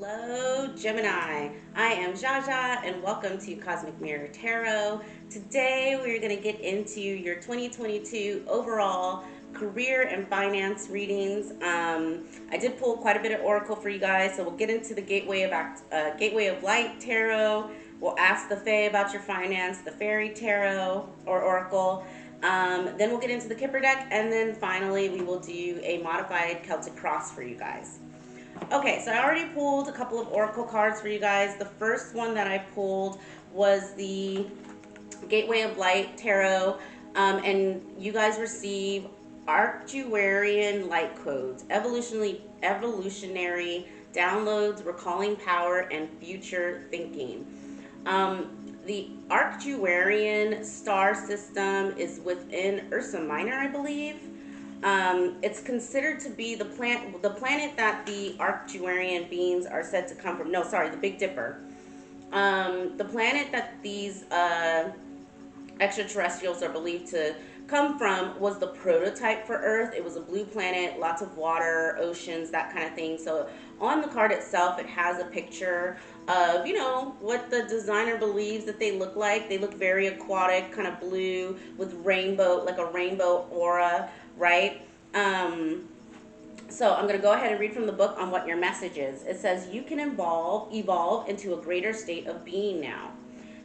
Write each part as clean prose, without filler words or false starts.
Hello, Gemini. I am Jaja, and welcome to Cosmic Mirror Tarot. Today, we're going to get into your 2022 overall career and finance readings. I did pull quite a bit of oracle for you guys, so we'll get into the Gateway of Light Tarot. We'll ask the Fae about your finance, the Fairy Tarot or Oracle. Then we'll get into the Kipper deck, and then finally, we will do a modified Celtic Cross for you guys. Okay, so I already pulled a couple of oracle cards for you guys. The first one that I pulled was the Gateway of Light Tarot, and you guys receive Arcturian light codes, evolutionary downloads, recalling power, and future thinking. The Arcturian star system is within Ursa Minor, I believe. It's considered to be the planet that the Arcturian beings are said to come from. No, sorry, the Big Dipper. The planet that these extraterrestrials are believed to come from was the prototype for Earth. It was a blue planet, lots of water, oceans, that kind of thing. So on the card itself, it has a picture of, what the designer believes that they look like. They look very aquatic, kind of blue with rainbow, like a rainbow aura, right? So I'm going to go ahead and read from the book on what your message is. It says, you can evolve into a greater state of being now.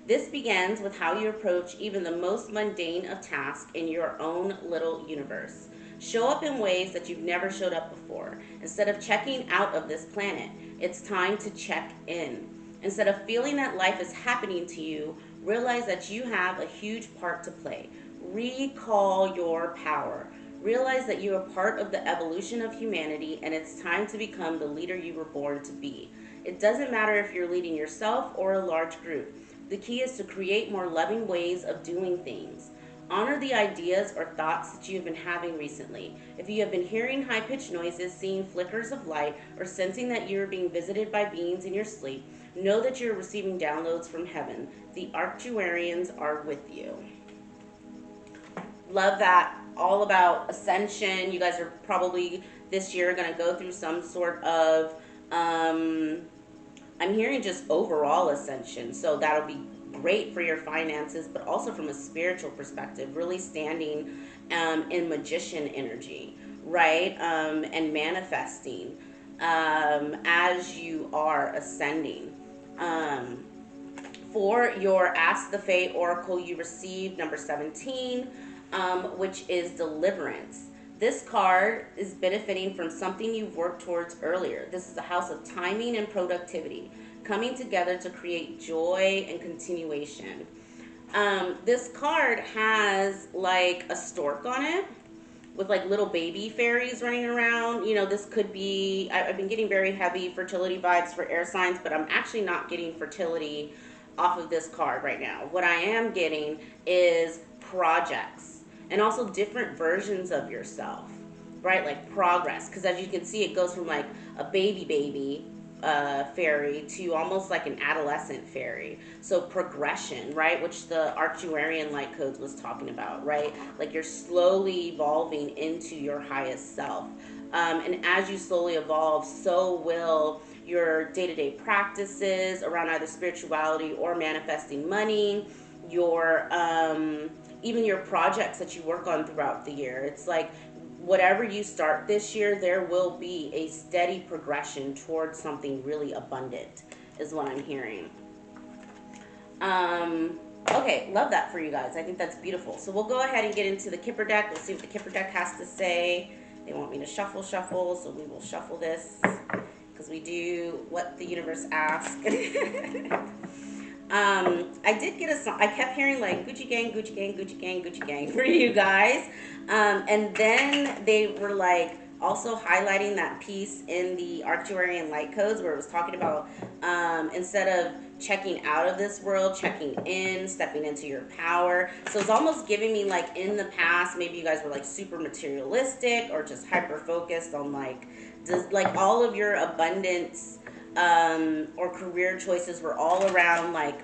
This begins with how you approach even the most mundane of tasks in your own little universe. Show up in ways that you've never showed up before. Instead of checking out of this planet, it's time to check in. Instead of feeling that life is happening to you, realize that you have a huge part to play. Recall your power. Realize that you are part of the evolution of humanity, and it's time to become the leader you were born to be. It doesn't matter if you're leading yourself or a large group. The key is to create more loving ways of doing things. Honor the ideas or thoughts that you have been having recently. If you have been hearing high-pitched noises, seeing flickers of light, or sensing that you are being visited by beings in your sleep, know that you're receiving downloads from heaven. The Arcturians are with you. Love that. All about ascension. You guys are probably this year going to go through some sort of I'm hearing just overall ascension, so that'll be great for your finances, but also from a spiritual perspective, really standing in magician energy, right? And manifesting as you are ascending. For your Ask the Fae Oracle, you received number 17, which is deliverance. This card is benefiting from something you've worked towards earlier. This is a house of timing and productivity, coming together to create joy and continuation. This card has like a stork on it with like little baby fairies running around. This could be, I've been getting very heavy fertility vibes for air signs, but I'm actually not getting fertility off of this card right now. What I am getting is projects and also different versions of yourself, right? Like progress, because as you can see, it goes from like a baby fairy to almost like an adolescent fairy. So progression, right? Which the Arcturian light codes was talking about, right? Like you're slowly evolving into your highest self. And as you slowly evolve, so will your day-to-day practices around either spirituality or manifesting money, your even your projects that you work on throughout the year. It's like whatever you start this year, there will be a steady progression towards something really abundant, is what I'm hearing. Okay, love that for you guys. I think that's beautiful. So we'll go ahead and get into the Kipper deck. We'll see what the Kipper deck has to say. They want me to shuffle, so we will shuffle this because we do what the universe asks. I did get a song. I kept hearing like Gucci gang, Gucci gang, Gucci gang, Gucci gang for you guys. And then they were like also highlighting that piece in the Arcturian light codes where it was talking about instead of checking out of this world, checking in, stepping into your power. So it's almost giving me like in the past, maybe you guys were like super materialistic or just hyper focused on like all of your abundance or career choices were all around like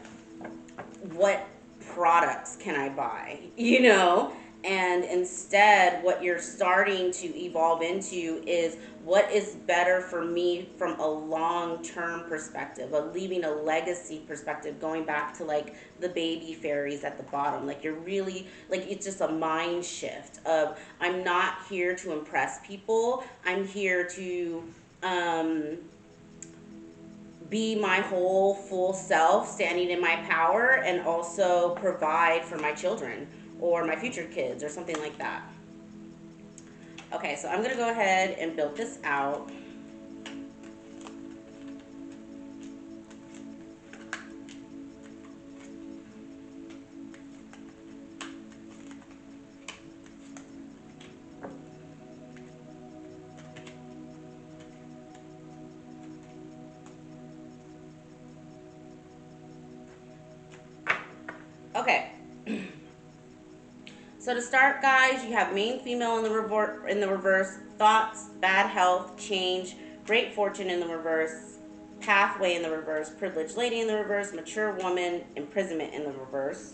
what products can I buy, and instead what you're starting to evolve into is what is better for me from a long-term perspective, a leaving a legacy perspective, going back to like the baby fairies at the bottom. Like you're really like, it's just a mind shift of, I'm not here to impress people. I'm here to be my whole full self, standing in my power, and also provide for my children or my future kids or something like that. Okay, so I'm gonna go ahead and build this out. Okay. So to start, guys, you have main female in the reverse, thoughts, bad health, change, great fortune in the reverse, pathway in the reverse, privileged lady in the reverse, mature woman, imprisonment in the reverse,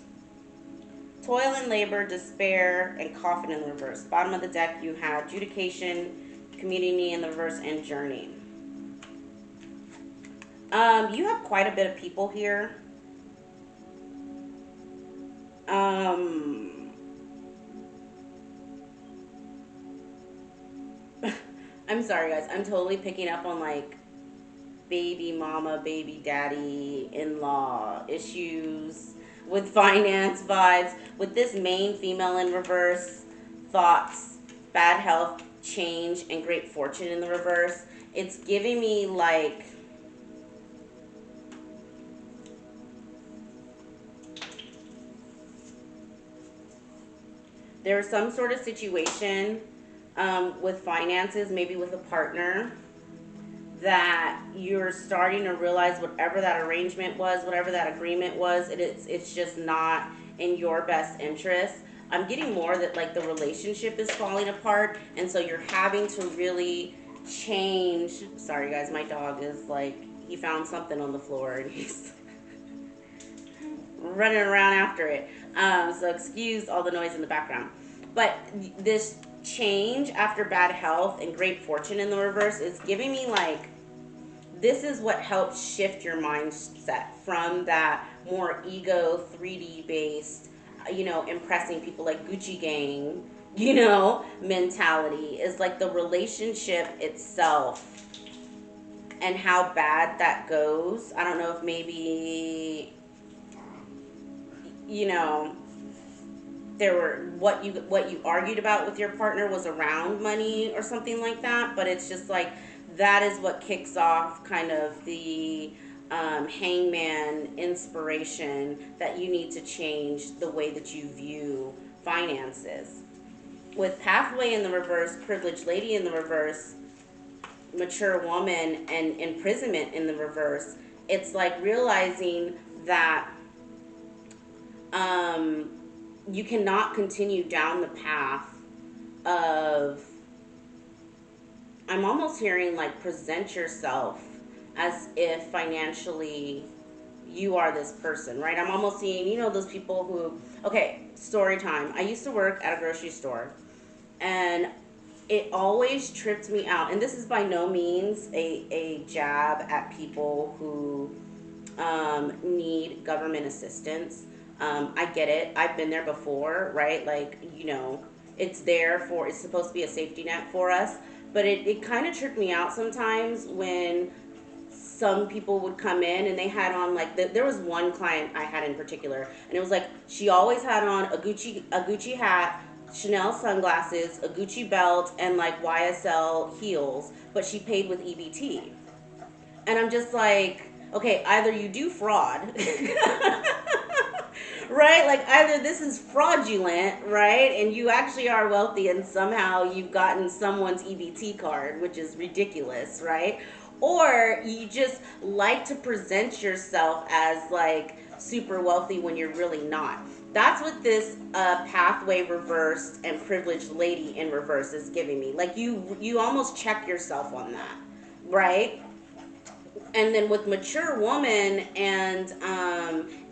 toil and labor, despair, and coffin in the reverse. Bottom of the deck, you have adjudication, community in the reverse, and journey. You have quite a bit of people here. I'm sorry, guys. I'm totally picking up on like baby mama, baby daddy, in-law issues with finance vibes. With this main female in reverse, thoughts, bad health, change, and great fortune in the reverse. It's giving me like there's some sort of situation with finances, maybe with a partner, that you're starting to realize whatever that arrangement was, whatever that agreement was, it's just not in your best interest. I'm getting more that like the relationship is falling apart, and so you're having to really change. Sorry guys, my dog is like, he found something on the floor and he's running around after it. So excuse all the noise in the background. But this change after bad health and great fortune in the reverse is giving me like, this is what helps shift your mindset from that more ego 3D based, impressing people like Gucci gang, mentality, is like the relationship itself and how bad that goes. I don't know if maybe, there were what you argued about with your partner was around money or something like that, but it's just like that is what kicks off kind of the hangman inspiration that you need to change the way that you view finances. With pathway in the reverse, privileged lady in the reverse, mature woman, and imprisonment in the reverse, it's like realizing that you cannot continue down the path of, I'm almost hearing like present yourself as if financially you are this person, right? I'm almost seeing, those people who, okay, story time. I used to work at a grocery store, and it always tripped me out. And this is by no means a jab at people who need government assistance. I get it. I've been there before, right? Like, it's it's supposed to be a safety net for us. But it kind of tripped me out sometimes when some people would come in and they had on like, there was one client I had in particular, and it was like, she always had on a Gucci hat, Chanel sunglasses, a Gucci belt, and like YSL heels, but she paid with EBT. And I'm just like, okay, either you do fraud, right? Like either this is fraudulent, right? And you actually are wealthy and somehow you've gotten someone's EBT card, which is ridiculous, right? Or you just like to present yourself as like super wealthy when you're really not. That's what this pathway reversed and privileged lady in reverse is giving me. Like you almost check yourself on that, right? And then with mature woman and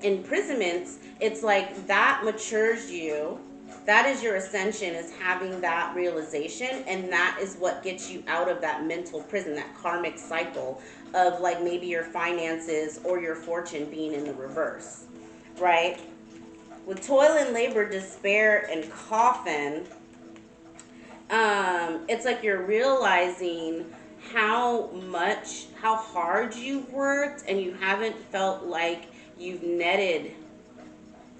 imprisonments, it's like that matures you, That is your ascension, is having that realization, and that is what gets you out of that mental prison, that karmic cycle of like maybe your finances or your fortune being in the reverse, right? With toil and labor, despair, and coffin, it's like you're realizing how hard you've worked, and you haven't felt like you've netted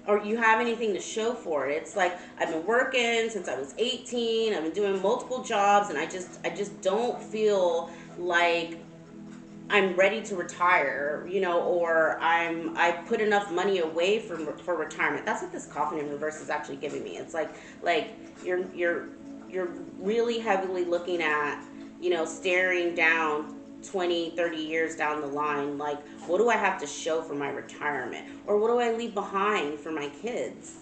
or you have anything to show for it. It's like I've been working since I was 18. I've been doing multiple jobs, and I just don't feel like I'm ready to retire, or I put enough money away for retirement. That's what this coffin in reverse is actually giving me. It's like you're really heavily looking at, staring down 20, 30 years down the line, like, what do I have to show for my retirement? Or what do I leave behind for my kids?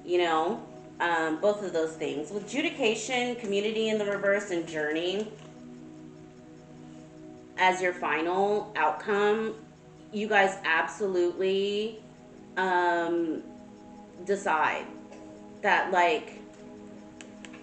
Both of those things. With judication, community in the reverse, and journey as your final outcome, you guys absolutely decide that, like,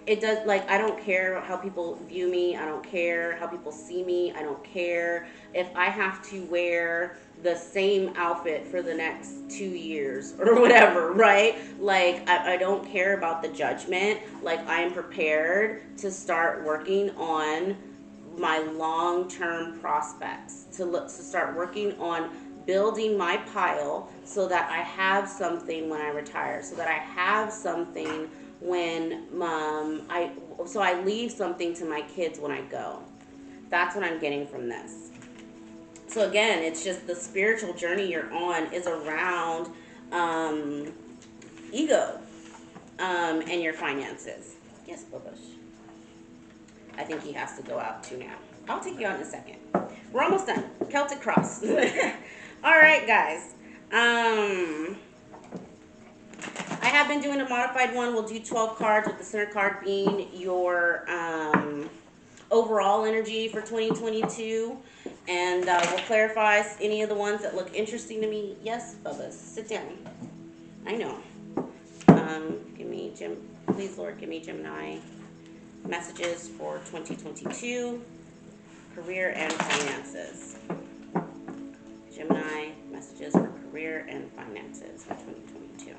it does, like, I don't care how people view me, I don't care how people see me, I don't care if I have to wear the same outfit for the next 2 years or whatever, right? Like, I don't care about the judgment. Like, I am prepared to start working on my long-term prospects, to start working on building my pile so that I have something when I retire, so that I have something when I leave something to my kids when I go. That's what I'm getting from this. So again, it's just the spiritual journey you're on is around ego and your finances. Yes, Babush. I think he has to go out too now. I'll take you out in a second. We're almost done. Celtic Cross. All right, guys. I have been doing a modified one. We'll do 12 cards, with the center card being your overall energy for 2022. And we'll clarify any of the ones that look interesting to me. Yes, Bubba, sit down. I know. Give me, please, Lord, give me Gemini messages for 2022, career and finances. Gemini messages for career and finances for 2022.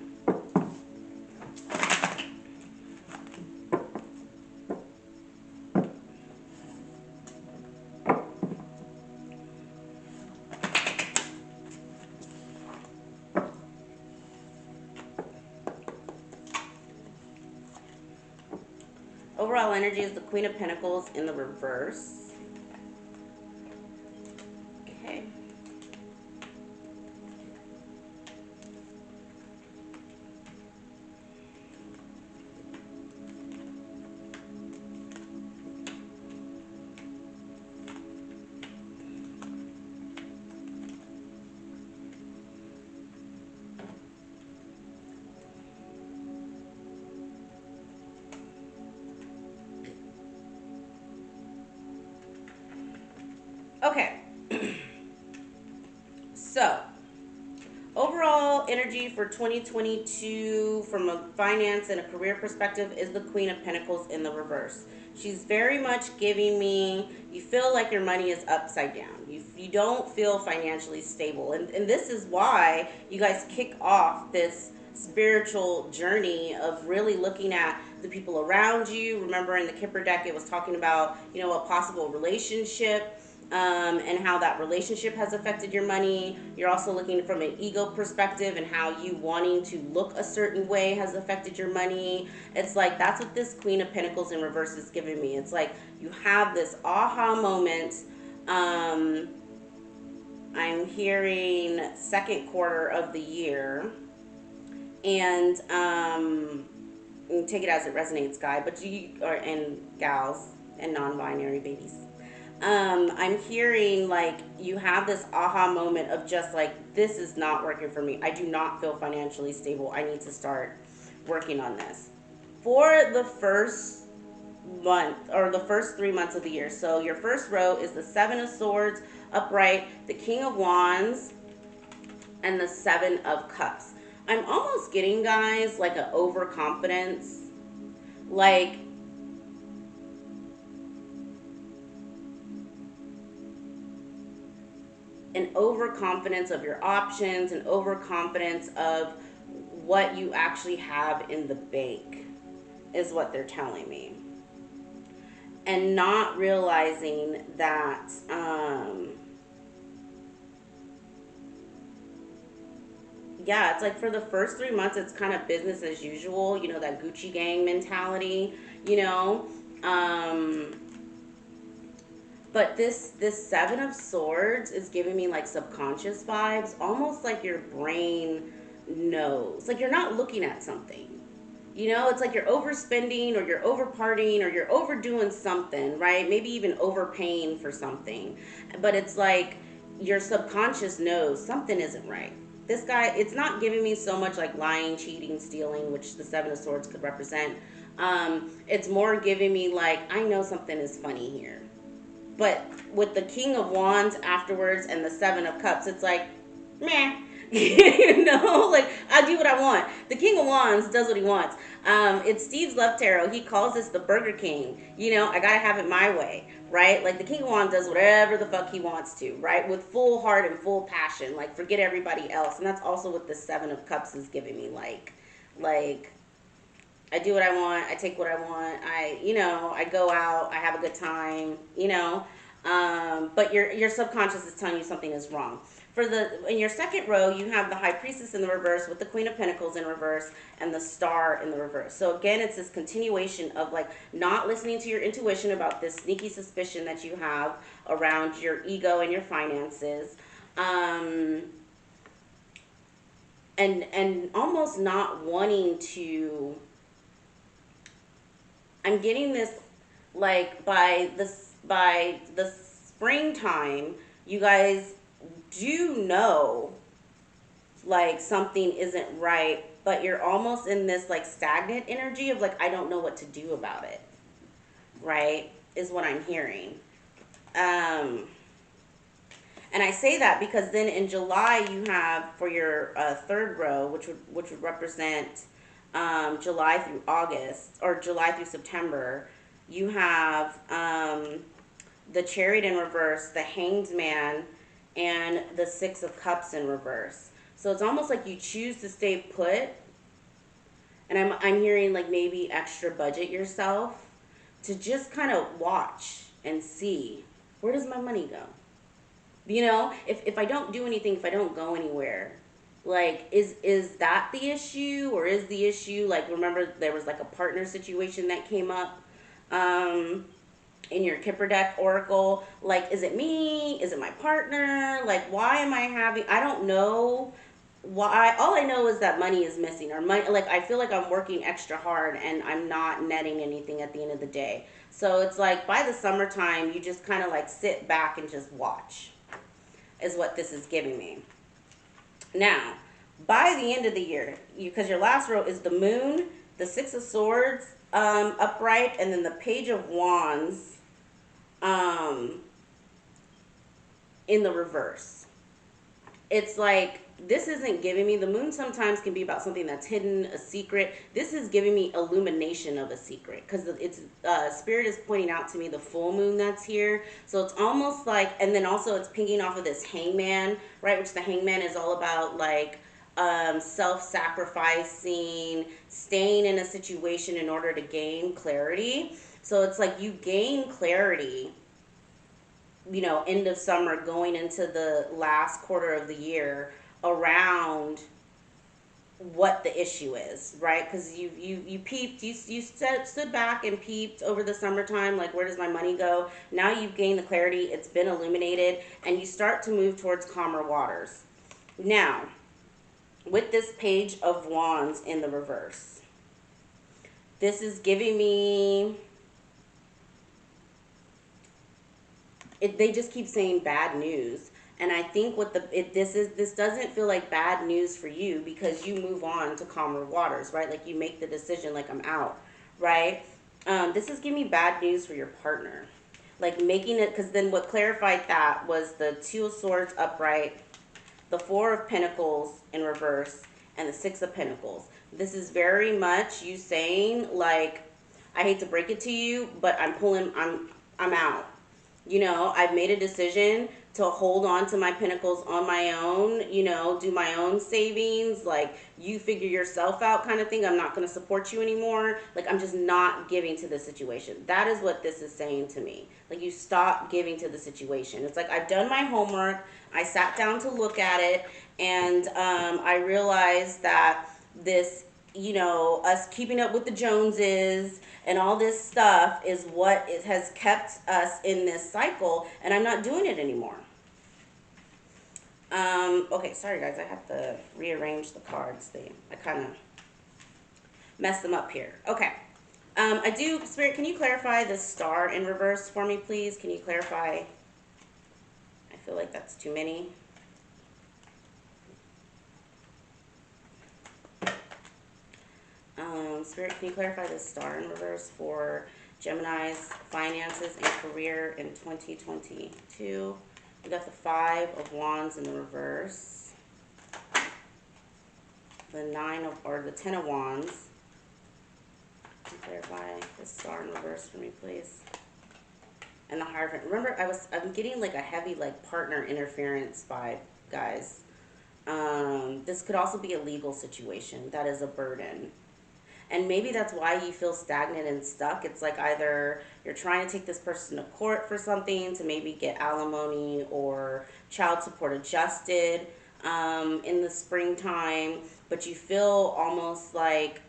Overall energy is the Queen of Pentacles in the reverse. Okay. Okay. So, overall energy for 2022 from a finance and a career perspective is the Queen of Pentacles in the reverse. She's very much giving me, you feel like your money is upside down. You don't feel financially stable. And this is why you guys kick off this spiritual journey of really looking at the people around you. Remember, in the Kipper deck, it was talking about, a possible relationship. And how that relationship has affected your money. You're also looking from an ego perspective and how you wanting to look a certain way has affected your money. It's like, that's what this Queen of Pentacles in reverse is giving me. It's like you have this aha moment. I'm hearing second quarter of the year, and take it as it resonates, guy, but and gals and non-binary babies. I'm hearing like you have this aha moment of just like, this is not working for me. I do not feel financially stable. I need to start working on this. For the first month, or the first 3 months of the year. So your first row is the Seven of Swords upright, the King of Wands, and the Seven of Cups. I'm almost getting, guys, like an overconfidence. Like, an overconfidence of your options, an overconfidence of what you actually have in the bank, is what they're telling me. And not realizing that, yeah, it's like for the first 3 months, it's kind of business as usual, that Gucci gang mentality, you know. Um, but this Seven of Swords is giving me like subconscious vibes, almost like your brain knows. Like you're not looking at something. It's like you're overspending or you're overpartying or you're overdoing something, right? Maybe even overpaying for something. But it's like your subconscious knows something isn't right. This guy, it's not giving me so much like lying, cheating, stealing, which the Seven of Swords could represent. It's more giving me like, I know something is funny here. But with the King of Wands afterwards and the Seven of Cups, it's like, meh. Like I do what I want. The King of Wands does what he wants. It's Steve's Love Tarot. He calls this the Burger King. I gotta have it my way, right? Like the King of Wands does whatever the fuck he wants to, right? With full heart and full passion. Like forget everybody else. And that's also what the Seven of Cups is giving me. Like I do what I want. I take what I want. I go out. I have a good time. But your subconscious is telling you something is wrong. In your second row, you have the High Priestess in the reverse with the Queen of Pentacles in reverse and the Star in the reverse. So again, it's this continuation of like not listening to your intuition about this sneaky suspicion that you have around your ego and your finances. And almost not wanting to. I'm getting this like by the springtime, you guys do know like something isn't right, but you're almost in this like stagnant energy of like I don't know what to do about it. Right? Is what I'm hearing. And I say that because then in July you have for your third row, which would represent July through August or July through September, you have the Chariot in reverse, the Hanged Man, and the Six of Cups in reverse. So it's almost like you choose to stay put, and I'm hearing like maybe extra budget yourself to just kind of watch and see where does my money go. If I don't do anything, if I don't go anywhere, like is that the issue, or is the issue like, remember there was like a partner situation that came up in your Kipper deck oracle, like is it me, is it my partner, like why am I having, I don't know why. All I know is that money is missing, or money, like I feel like I'm working extra hard and I'm not netting anything at the end of the day. So it's like by the summertime you just kind of like sit back and just watch, is what this is giving me. Now, by the end of the year, because your last row is the Moon, the Six of Swords upright, and then the Page of Wands in the reverse. It's like this isn't giving me, the Moon sometimes can be about something that's hidden, a secret. This is giving me illumination of a secret, because it's Spirit is pointing out to me the full moon that's here. So it's almost like, and then also it's pinging off of this Hangman, right, which the Hangman is all about like self-sacrificing, staying in a situation in order to gain clarity. So it's like you gain clarity, end of summer going into the last quarter of the year around what the issue is, right? Because you peeped, you stood back and peeped over the summertime, like where does my money go? Now you've gained the clarity, it's been illuminated, and you start to move towards calmer waters. Now, with this Page of Wands in the reverse, this is giving me, they just keep saying bad news. And I think what this doesn't feel like bad news for you, because you move on to calmer waters, right? Like you make the decision, like I'm out, right? This is giving me bad news for your partner, like making it, because then what clarified that was the Two of Swords upright, the Four of Pentacles in reverse, and the Six of Pentacles. This is very much you saying, like, I hate to break it to you, but I'm out. You know, I've made a decision to hold on to my pentacles on my own, you know, do my own savings, like, you figure yourself out kind of thing. I'm not going to support you anymore. Like, I'm just not giving to the situation. That is what this is saying to me. Like, you stop giving to the situation. It's like, I've done my homework. I sat down to look at it, and I realized that this, you know, us keeping up with the Joneses and all this stuff is what has kept us in this cycle, and I'm not doing it anymore. Okay, sorry guys, I have to rearrange the cards. I kind of messed them up here. Okay. Spirit, can you clarify the star in reverse for me, please? Can you clarify? I feel like that's too many. Spirit, can you clarify the star in reverse for Gemini's finances and career in 2022? We got the Five of Wands in the reverse, the the Ten of Wands. Can you clarify the star in reverse for me, please? And the Hierophant. Remember, I'm getting like a heavy like partner interference vibe, guys. This could also be a legal situation that is a burden. And maybe that's why you feel stagnant and stuck. It's like either you're trying to take this person to court for something to maybe get alimony or child support adjusted in the springtime, but you feel almost like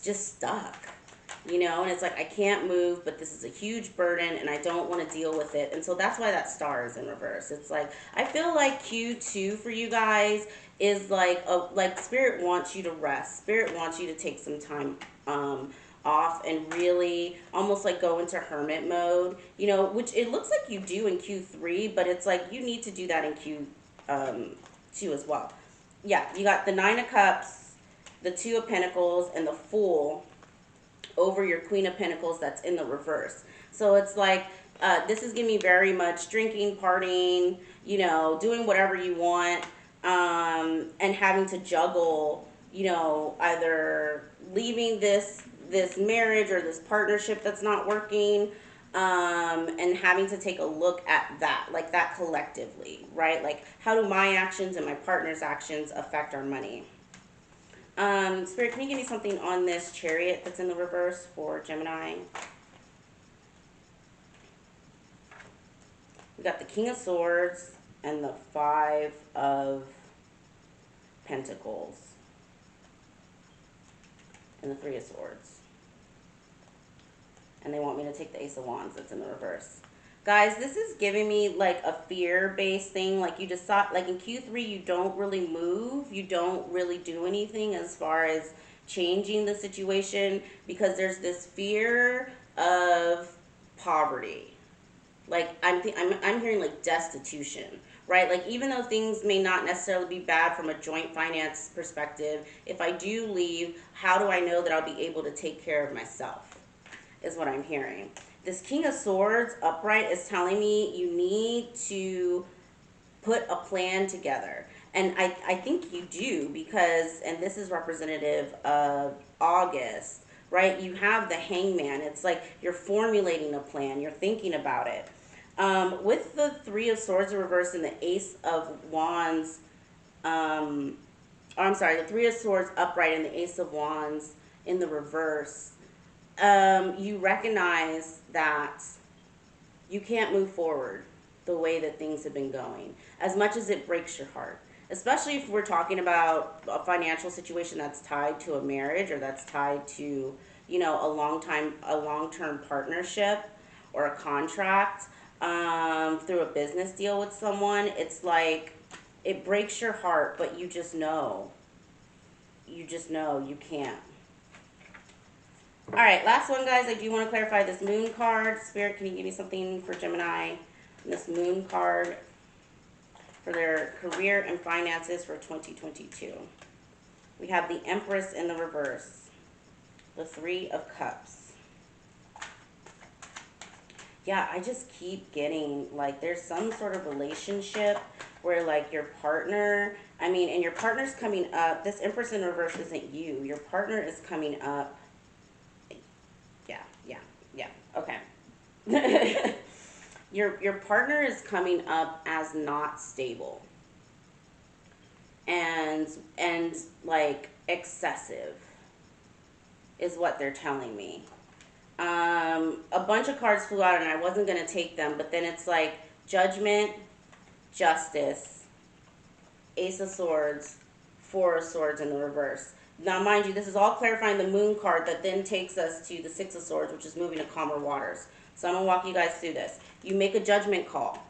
just stuck. You know, and it's like, I can't move, but this is a huge burden and I don't want to deal with it. And so that's why that star is in reverse. It's like, I feel like Q2 for you guys is like Spirit wants you to rest. Spirit wants you to take some time off and really almost like go into hermit mode, you know, which it looks like you do in Q3, but it's like you need to do that in Q2 as well. Yeah, you got the Nine of Cups, the Two of Pentacles, and the Fool over your Queen of Pentacles that's in the reverse. So it's like, this is giving me very much drinking, partying, you know, doing whatever you want, and having to juggle, you know, either leaving this marriage or this partnership that's not working, and having to take a look at that, like that collectively, right? Like, how do my actions and my partner's actions affect our money? Spirit, can you give me something on this Chariot that's in the reverse for Gemini? We got the King of Swords and the Five of Pentacles and the Three of Swords. And they want me to take the Ace of Wands that's in the reverse. Guys, this is giving me like a fear-based thing. Like, you just thought, like in Q3, you don't really move. You don't really do anything as far as changing the situation because there's this fear of poverty. Like, I'm hearing like destitution, right? Like, even though things may not necessarily be bad from a joint finance perspective, if I do leave, how do I know that I'll be able to take care of myself, is what I'm hearing. This King of Swords upright is telling me you need to put a plan together. And I think you do because, and this is representative of August, right? You have the Hangman. It's like you're formulating a plan. You're thinking about it. With the Three of Swords in reverse and the Ace of Wands, the Three of Swords upright and the Ace of Wands in the reverse, you recognize that you can't move forward the way that things have been going, as much as it breaks your heart, especially if we're talking about a financial situation that's tied to a marriage or that's tied to, you know, a long-term partnership or a contract, through a business deal with someone. It's like, it breaks your heart, but you just know you can't. All right, last one, guys. I do want to clarify this Moon card. Spirit, can you give me something for Gemini? This Moon card for their career and finances for 2022. We have the Empress in the reverse, the Three of Cups, yeah, I just keep getting like there's some sort of relationship where like your partner, I mean, and your partner's coming up. This Empress in reverse isn't you. Your partner is coming up. Yeah, yeah, yeah. Okay. Your partner is coming up as not stable and and like excessive is what they're telling me. A bunch of cards flew out and I wasn't gonna take them, but then it's like Judgment, Justice, Ace of Swords, Four of Swords in the reverse. Now, mind you, this is all clarifying the Moon card that then takes us to the Six of Swords, which is moving to calmer waters. So I'm gonna walk you guys through this. You make a judgment call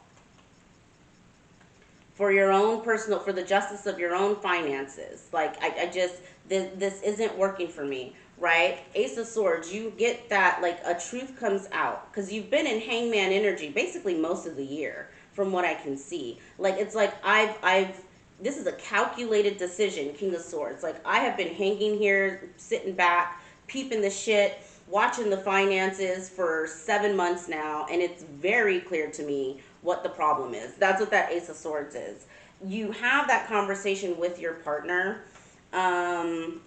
for your own personal, for the justice of your own finances. Like, I just, this isn't working for me, right? Ace of Swords, you get that, like, a truth comes out. Because you've been in hangman energy basically most of the year, from what I can see. Like, it's like, this is a calculated decision, King of Swords. Like, I have been hanging here, sitting back, peeping the shit, watching the finances for 7 months now, and it's very clear to me what the problem is. That's what that Ace of Swords is. You have that conversation with your partner, and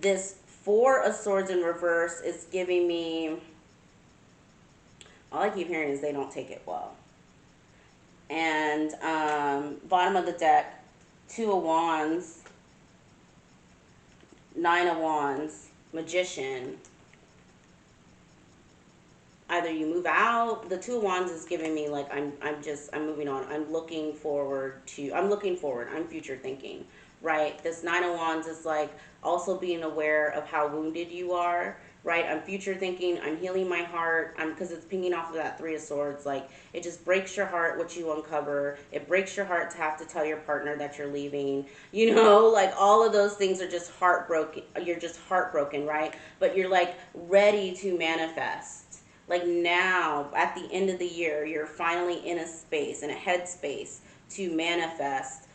this Four of Swords in reverse is giving me, all I keep hearing is they don't take it well. And bottom of the deck, Two of Wands, Nine of Wands, Magician. Either you move out. The Two of Wands is giving me like I'm moving on. I'm looking forward. I'm future thinking, right? This Nine of Wands is like also being aware of how wounded you are, right? I'm future thinking. I'm healing my heart. Because it's pinging off of that Three of Swords. Like, it just breaks your heart what you uncover. It breaks your heart to have to tell your partner that you're leaving. You know, like all of those things are just heartbroken. You're just heartbroken, right? But you're like ready to manifest. Like now, at the end of the year, you're finally in a space, in a headspace to manifest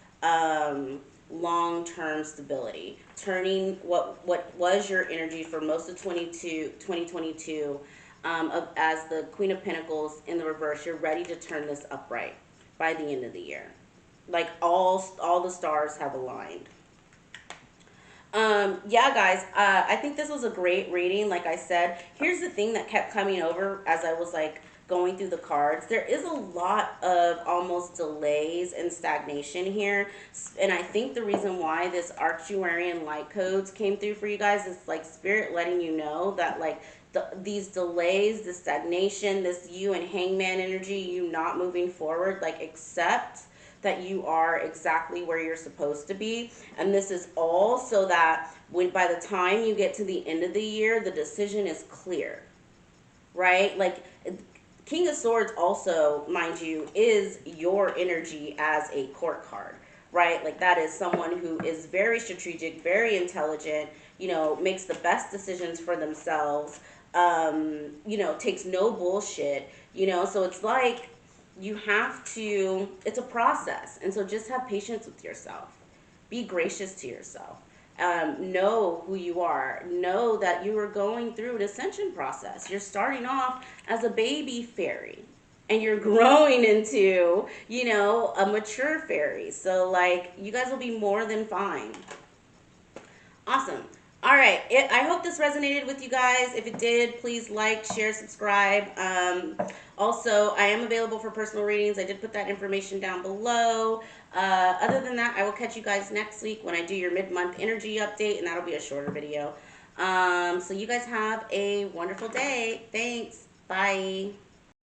long-term stability, turning what was your energy for most of 2022 as the Queen of Pentacles in the reverse. You're ready to turn this upright by the end of the year. Like all the stars have aligned. Yeah, guys, I think this was a great reading. Like I said, here's the thing that kept coming over as I was like going through the cards. There is a lot of almost delays and stagnation here. And I think the reason why this Arcturian light codes came through for you guys is like Spirit letting you know that like these delays, the stagnation, this you and hangman energy, you not moving forward, like accept that you are exactly where you're supposed to be. And this is all so that when by the time you get to the end of the year, the decision is clear, right? Like King of Swords also, mind you, is your energy as a court card, right? Like that is someone who is very strategic, very intelligent, you know, makes the best decisions for themselves, you know, takes no bullshit, you know, so it's like you have to, it's a process. And so just have patience with yourself. Be gracious to yourself. Know who you are. Know that you are going through an ascension process. You're starting off as a baby fairy and you're growing into, you know, a mature fairy. So like you guys will be more than fine. Awesome. All right. I hope this resonated with you guys. If it did, please like, share, subscribe. Also, I am available for personal readings. I did put that information down below. Other than that, I will catch you guys next week when I do your mid-month energy update, and that'll be a shorter video. So you guys have a wonderful day. Thanks. Bye.